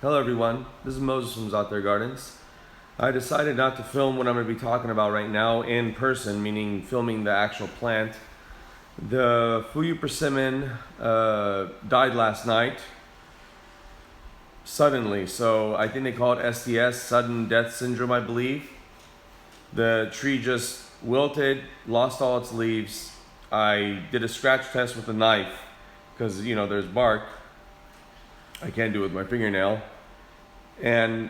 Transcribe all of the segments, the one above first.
Hello everyone, this is Moses from Zaatar Gardens. I decided not to film what I'm going to be talking about right now in person, meaning filming the actual plant. The Fuyu Persimmon died last night, suddenly, so I think they call it SDS, sudden death syndrome, I believe. The tree just wilted, lost all its leaves. I did a scratch test with a knife, because there's bark. I can't do it with my fingernail. And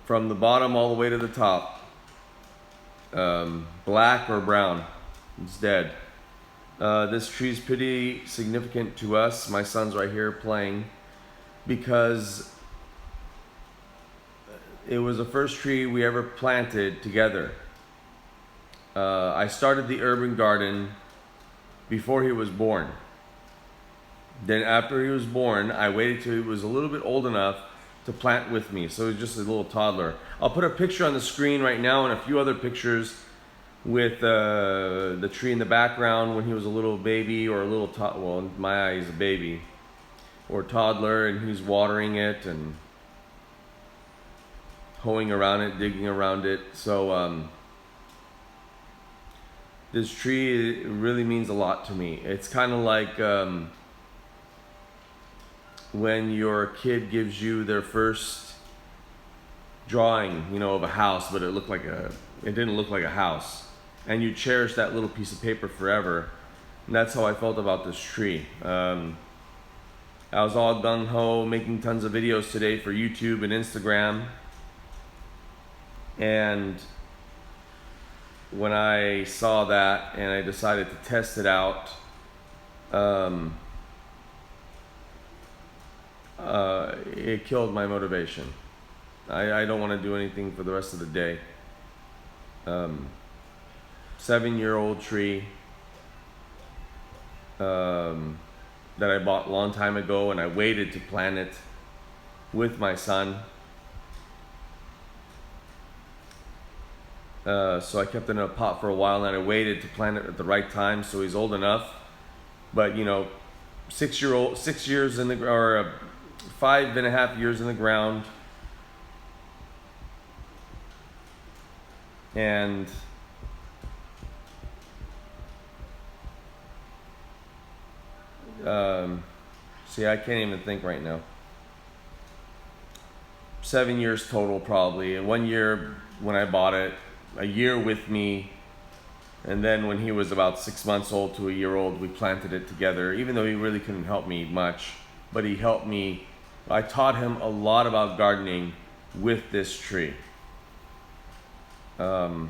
from the bottom all the way to the top, black or brown, it's dead. This tree's pretty significant to us. My son's right here playing because it was the first tree we ever planted together. I started the urban garden before he was born. Then after he was born, I waited till he was a little bit old enough to plant with me. So he was just a little toddler. I'll put a picture on the screen right now and a few other pictures with the tree in the background when he was a little baby or a little well, in my eyes, a baby or toddler, and he's watering it and hoeing around it, digging around it. So this tree really means a lot to me. It's kind of like when your kid gives you their first drawing, of a house, but it didn't look like a house, and you cherish that little piece of paper forever. And that's how I felt about this tree. I was all gung-ho making tons of videos today for YouTube and Instagram, and when I saw that and I decided to test it out, it killed my motivation. I don't want to do anything for the rest of the day. 7-year-old tree that I bought a long time ago, and I waited to plant it with my son. So I kept it in a pot for a while, and I waited to plant it at the right time so he's old enough. But 6 years in the, or 5.5 years in the ground, and see, I can't even think right now. 7 years total probably, and 1 year when I bought it, a year with me, and then when he was about 6 months old to a year old, we planted it together, even though he really couldn't help me much, but he helped me. I taught him a lot about gardening with this tree. May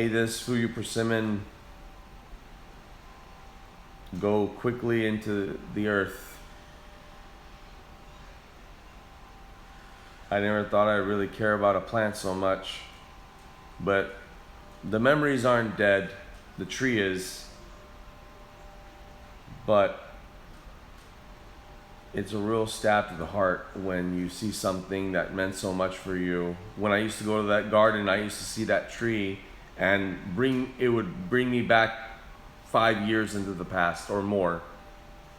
this Fuyu Persimmon go quickly into the earth. I never thought I'd really care about a plant so much, but the memories aren't dead. The tree is, but it's a real stab to the heart when you see something that meant so much for you. When I used to go to that garden, I used to see that tree, and it would bring me back 5 years into the past or more.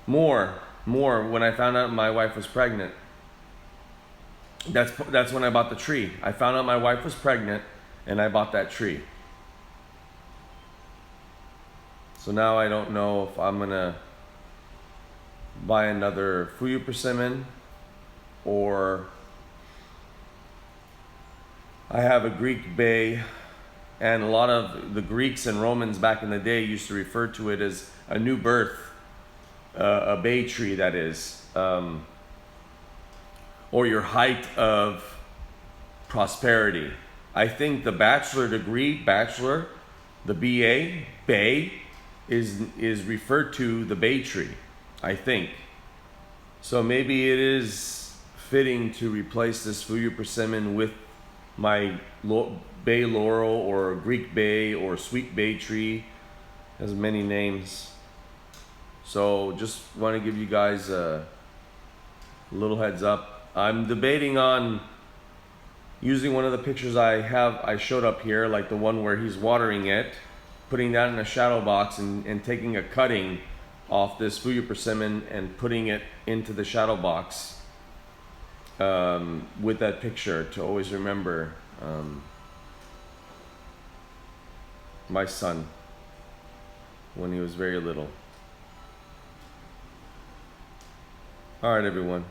When I found out my wife was pregnant. That's when I bought the tree. I found out my wife was pregnant, and I bought that tree. So now I don't know if I'm gonna buy another Fuyu Persimmon, or I have a Greek bay, and a lot of the Greeks and Romans back in the day used to refer to it as a new birth, a bay tree, that is, or your height of prosperity. I think the the BA, bay, is referred to the bay tree, I think. So maybe it is fitting to replace this Fuyu Persimmon with my bay laurel, or Greek bay, or sweet bay tree. It has many names. So just want to give you guys a little heads up. I'm debating on using one of the pictures I showed up here, like the one where he's watering it, putting that in a shadow box and taking a cutting off this Fuyu Persimmon and putting it into the shadow box with that picture to always remember my son when he was very little. All right, everyone.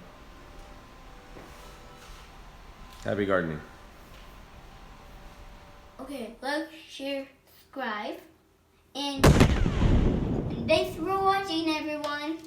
Happy gardening. Okay, like, share, subscribe, and thanks for watching, everyone.